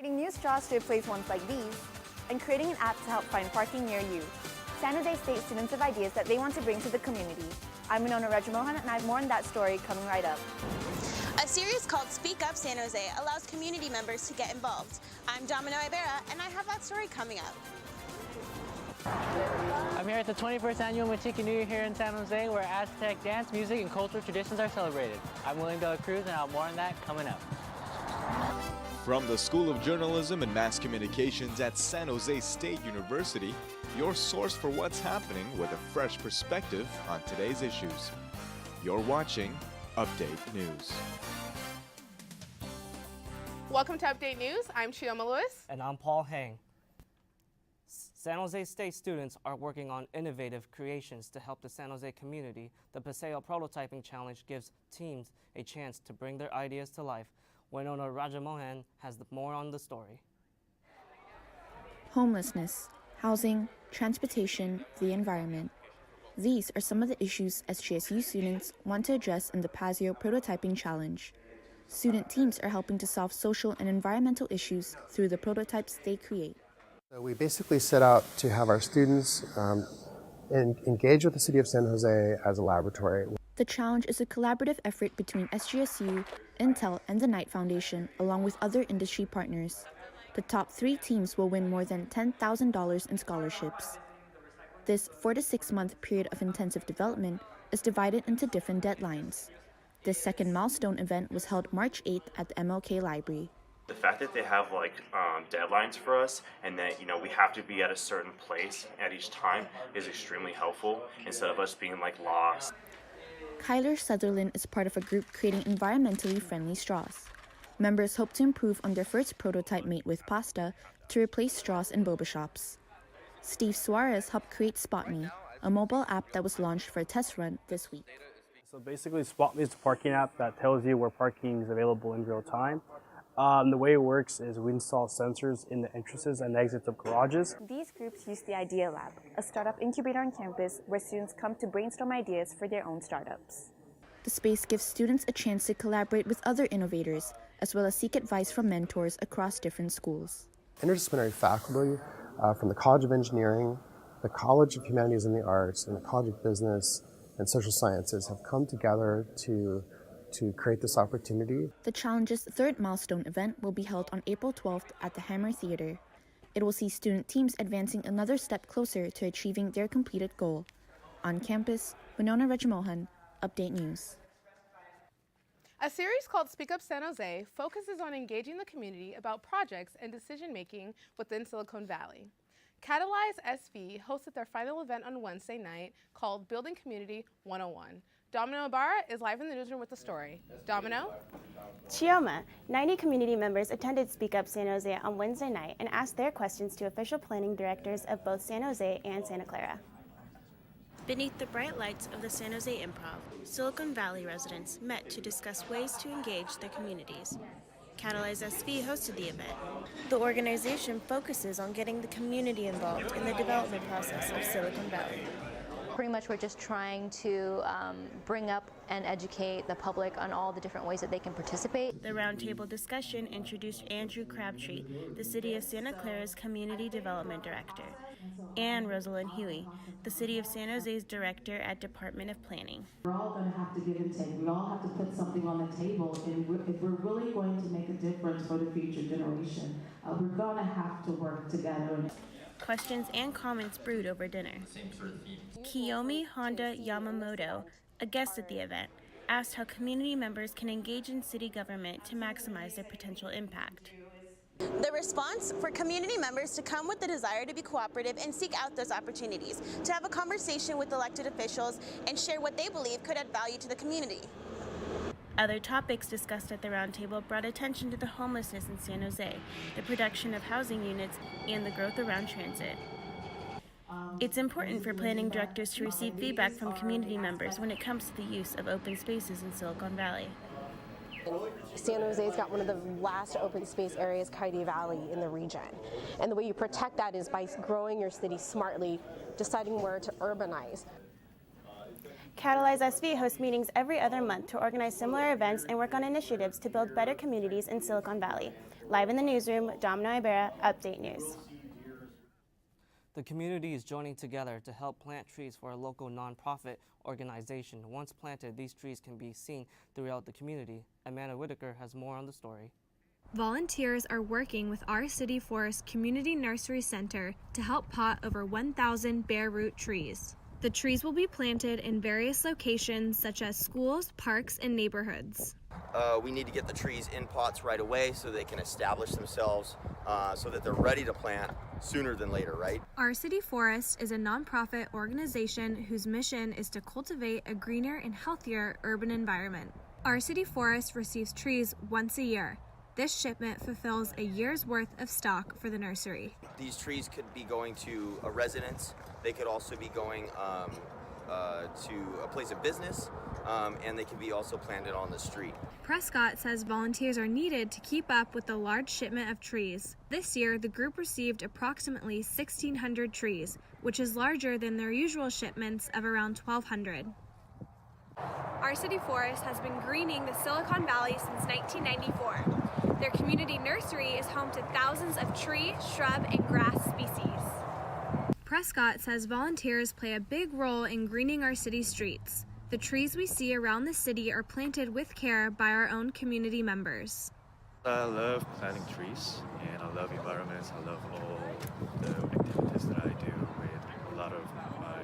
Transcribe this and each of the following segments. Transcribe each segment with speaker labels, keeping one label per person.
Speaker 1: Creating new straws to replace ones like these, and creating an app to help find parking near you. San Jose State students have ideas that they want to bring to the community. I'm Winona Regimohan, and I have more on that story coming right up.
Speaker 2: A series called Speak Up San Jose allows community members to get involved. I'm Domino Ibarra, and I have that story coming up.
Speaker 3: I'm here at the 21st Annual Machiki New Year here in San Jose, where Aztec dance, music, and cultural traditions are celebrated. I'm William De La Cruz, and I'll have more on that coming up.
Speaker 4: From the School of Journalism and Mass Communications at San Jose State University, your source for what's happening with a fresh perspective on today's issues. You're watching Update News.
Speaker 5: Welcome to Update News. I'm Chioma Lewis.
Speaker 6: And I'm Paul Hang. San Jose State students are working on innovative creations to help the San Jose community. The Paseo Prototyping Challenge gives teams a chance to bring their ideas to life. Winona Rajamohan has more on the story.
Speaker 7: Homelessness, housing, transportation, the environment. These are some of the issues SJSU students want to address in the Paseo Prototyping Challenge. Student teams are helping to solve social and environmental issues through the prototypes they create.
Speaker 8: So we basically set out to have our students engage with the City of San Jose as a laboratory.
Speaker 7: The challenge is a collaborative effort between SJSU, Intel, and the Knight Foundation, along with other industry partners. The top 3 teams will win more than $10,000 in scholarships. This 4 to 6 month period of intensive development is divided into different deadlines. This second milestone event was held March 8th at the MLK Library.
Speaker 9: The fact that they have deadlines for us and that we have to be at a certain place at each time is extremely helpful instead of us being lost.
Speaker 7: Kyler Sutherland is part of a group creating environmentally friendly straws. Members hope to improve on their first prototype made with pasta to replace straws in boba shops. Steve Suarez helped create SpotMe, a mobile app that was launched for a test run this week.
Speaker 10: So basically, SpotMe is a parking app that tells you where parking is available in real time. The way it works is we install sensors in the entrances and exits of garages.
Speaker 1: These groups use the Idea Lab, a startup incubator on campus where students come to brainstorm ideas for their own startups.
Speaker 7: The space gives students a chance to collaborate with other innovators, as well as seek advice from mentors across different schools.
Speaker 8: Interdisciplinary faculty from the College of Engineering, the College of Humanities and the Arts, and the College of Business and Social Sciences have come together to create this opportunity.
Speaker 7: The challenge's third milestone event will be held on April 12th at the Hammer Theater. It will see student teams advancing another step closer to achieving their completed goal. On campus, Winona Regimohan, Update News.
Speaker 5: A series called Speak Up San Jose focuses on engaging the community about projects and decision-making within Silicon Valley. Catalyze SV hosted their final event on Wednesday night called Building Community 101. Domino Ibarra is live in the newsroom with the story. Domino?
Speaker 2: Chioma, 90 community members attended Speak Up San Jose on Wednesday night and asked their questions to official planning directors of both San Jose and Santa Clara. Beneath the bright lights of the San Jose Improv, Silicon Valley residents met to discuss ways to engage their communities. Catalyze SV hosted the event. The organization focuses on getting the community involved in the development process of Silicon Valley.
Speaker 11: Pretty much we're just trying to bring up and educate the public on all the different ways that they can participate.
Speaker 2: The roundtable discussion introduced Andrew Crabtree, the City of Santa Clara's Community Development Director, and Rosalind Huey, the City of San Jose's Director at Department of Planning.
Speaker 12: We're all going to have to give and take. We all have to put something on the table, and if we're really going to make a difference for the future generation, we're going to have to work together.
Speaker 2: Questions and comments brewed over dinner. Kiyomi Honda Yamamoto, a guest at the event, asked how community members can engage in city government to maximize their potential impact. The response for community members to come with the desire to be cooperative and seek out those opportunities, to have a conversation with elected officials and share what they believe could add value to the community. Other topics discussed at the roundtable brought attention to the homelessness in San Jose, the production of housing units, and the growth around transit. It's important for planning directors to receive feedback from community members when it comes to the use of open spaces in Silicon Valley.
Speaker 13: San Jose's got one of the last open space areas, Coyote Valley, in the region. And the way you protect that is by growing your city smartly, deciding where to urbanize.
Speaker 2: Catalyze SV hosts meetings every other month to organize similar events and work on initiatives to build better communities in Silicon Valley. Live in the newsroom, Domino Ibarra, Update News.
Speaker 6: The community is joining together to help plant trees for a local nonprofit organization. Once planted, these trees can be seen throughout the community. Amanda Whitaker has more on the story.
Speaker 14: Volunteers are working with our City Forest Community Nursery Center to help pot over 1,000 bare root trees. The trees will be planted in various locations such as schools, parks, and neighborhoods.
Speaker 15: We need to get the trees in pots right away so they can establish themselves so that they're ready to plant sooner than later, right?
Speaker 14: Our City Forest is a nonprofit organization whose mission is to cultivate a greener and healthier urban environment. Our City Forest receives trees once a year. This shipment fulfills a year's worth of stock for the nursery.
Speaker 15: These trees could be going to a residence. They could also be going to a place of business, and they can be also planted on the street.
Speaker 14: Prescott says volunteers are needed to keep up with the large shipment of trees. This year, the group received approximately 1,600 trees, which is larger than their usual shipments of around 1,200. Our City Forest has been greening the Silicon Valley since 1994. Their community nursery is home to thousands of tree, shrub, and grass species. Prescott says volunteers play a big role in greening our city streets. The trees we see around the city are planted with care by our own community members.
Speaker 16: I love planting trees, and I love environments. I love all the activities that I do with a lot of my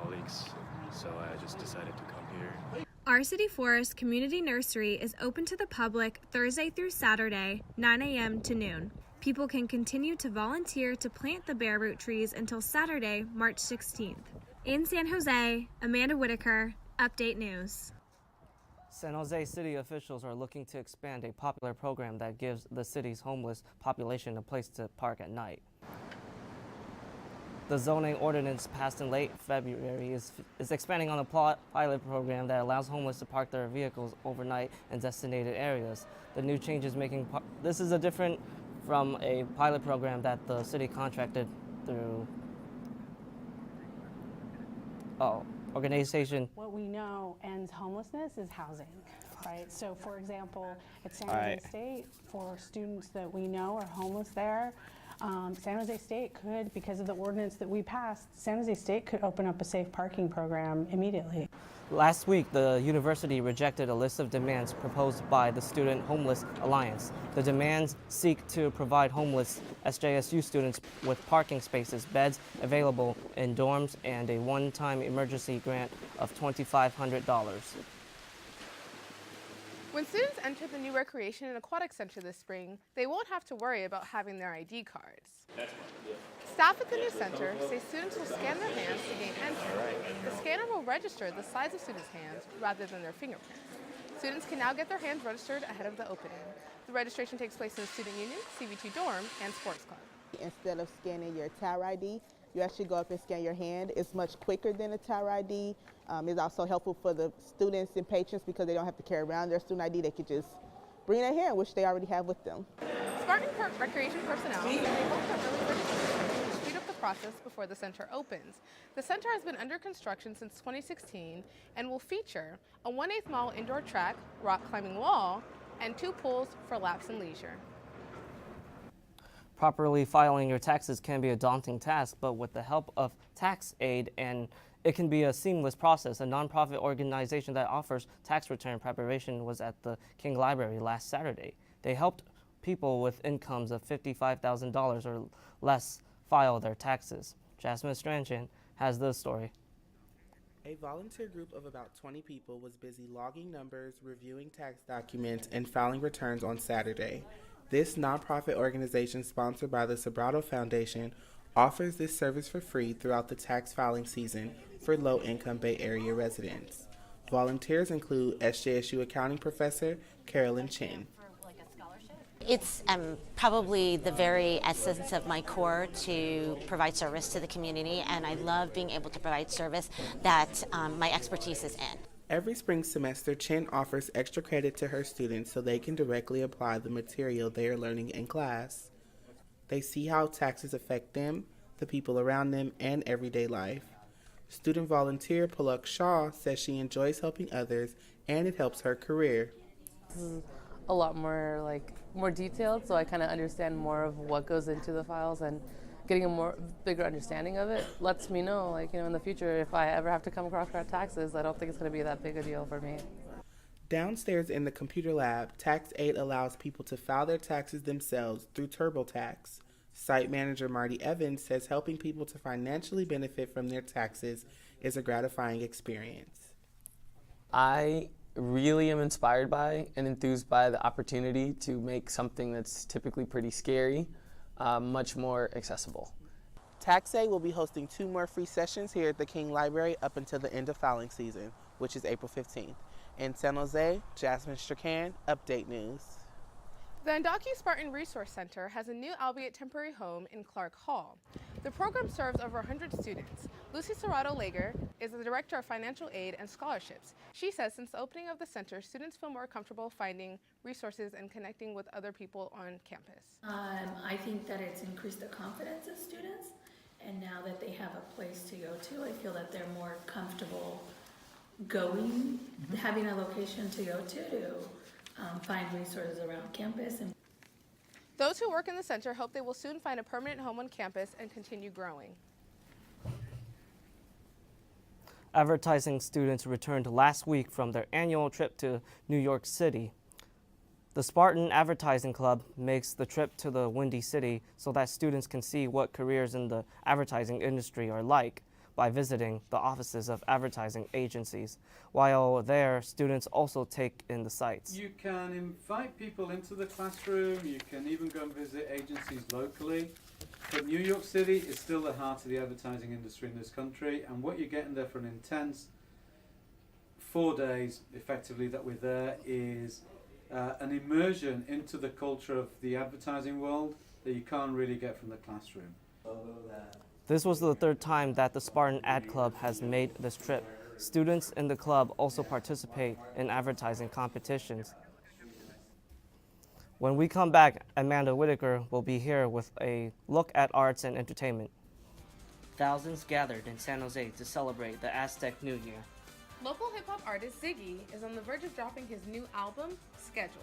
Speaker 16: colleagues, so I just decided to come here.
Speaker 14: Our City Forest Community Nursery is open to the public Thursday through Saturday, 9 a.m. to noon. People can continue to volunteer to plant the bare root trees until Saturday, March 16th. In San Jose, Amanda Whitaker, Update News.
Speaker 6: San Jose city officials are looking to expand a popular program that gives the city's homeless population a place to park at night. The zoning ordinance passed in late February is expanding on a pilot program that allows homeless to park their vehicles overnight in designated areas. The new change is this is a different from a pilot program that the city contracted through organization.
Speaker 17: What we know ends homelessness is housing, right? So for example, at San Jose State, for students that we know are homeless there, San Jose State could, because of the ordinance that we passed, San Jose State could open up a safe parking program immediately.
Speaker 6: Last week, the university rejected a list of demands proposed by the Student Homeless Alliance. The demands seek to provide homeless SJSU students with parking spaces, beds available in dorms, and a one-time emergency grant of $2,500.
Speaker 5: When students enter the new Recreation and Aquatic Center this spring, they won't have to worry about having their ID cards. Staff at the new center say students will scan their hands to gain entry. The scanner will register the size of students' hands rather than their fingerprints. Students can now get their hands registered ahead of the opening. The registration takes place in the Student Union, CV2 dorm, and Sports Club.
Speaker 18: Instead of scanning your tower ID, you actually go up and scan your hand. It's much quicker than a tower ID. It's also helpful for the students and patrons because they don't have to carry around their student ID. They could just bring their hand, which they already have with them.
Speaker 5: Spartan Recreation personnel say they hope that early registration will speed up the process before the center opens. The center has been under construction since 2016 and will feature a 1/8 mile indoor track, rock climbing wall, and 2 pools for laps and leisure.
Speaker 6: Properly filing your taxes can be a daunting task, but with the help of tax aid, it can be a seamless process. A nonprofit organization that offers tax return preparation was at the King Library last Saturday. They helped people with incomes of $55,000 or less file their taxes. Jasmine Strachan has the story.
Speaker 19: A volunteer group of about 20 people was busy logging numbers, reviewing tax documents, and filing returns on Saturday. This nonprofit organization, sponsored by the Sobrato Foundation, offers this service for free throughout the tax filing season for low-income Bay Area residents. Volunteers include SJSU accounting professor Carolyn Chin.
Speaker 20: It's probably the very essence of my core to provide service to the community, and I love being able to provide service that my expertise is in.
Speaker 19: Every spring semester, Chin offers extra credit to her students so they can directly apply the material they are learning in class. They see how taxes affect them, the people around them, and everyday life. Student volunteer Palak Shaw says she enjoys helping others and it helps her career.
Speaker 21: a lot more more detailed, so I kind of understand more of what goes into the files, and getting a bigger understanding of it lets me know, in the future, if I ever have to come across our taxes, I don't think it's going to be that big a deal for me.
Speaker 19: Downstairs in the computer lab, Tax8 allows people to file their taxes themselves through TurboTax. Site manager Marty Evans says helping people to financially benefit from their taxes is a gratifying experience.
Speaker 22: I really am inspired by and enthused by the opportunity to make something that's typically pretty scary much more accessible.
Speaker 19: Tax8 will be hosting 2 more free sessions here at the King Library up until the end of filing season, which is April 15th. In San Jose, Jasmine Strachan, Update News.
Speaker 5: The Andaki Spartan Resource Center has a new, albeit temporary, home in Clark Hall. The program serves over 100 students. Lucy Serrato-Lager is the Director of Financial Aid and Scholarships. She says since the opening of the center, students feel more comfortable finding resources and connecting with other people on campus.
Speaker 23: I think that it's increased the confidence of students, and now that they have a place to go to, I feel that they're more comfortable going, having a location to go to find resources around campus.
Speaker 5: Those who work in the center hope they will soon find a permanent home on campus and continue growing.
Speaker 6: Advertising students returned last week from their annual trip to New York City. The Spartan Advertising Club makes the trip to the Windy City so that students can see what careers in the advertising industry are like by visiting the offices of advertising agencies. While there, students also take in the sights.
Speaker 24: You can invite people into the classroom, you can even go and visit agencies locally, but New York City is still the heart of the advertising industry in this country, and what you're getting there for an intense 4 days, effectively, that we're there is an immersion into the culture of the advertising world that you can't really get from the classroom.
Speaker 6: This was the 3rd time that the Spartan Ad Club has made this trip. Students in the club also participate in advertising competitions. When we come back, Amanda Whitaker will be here with a look at arts and entertainment. Thousands gathered in San Jose to celebrate the Aztec New Year.
Speaker 5: Local hip-hop artist Ziggy is on the verge of dropping his new album, Schedule.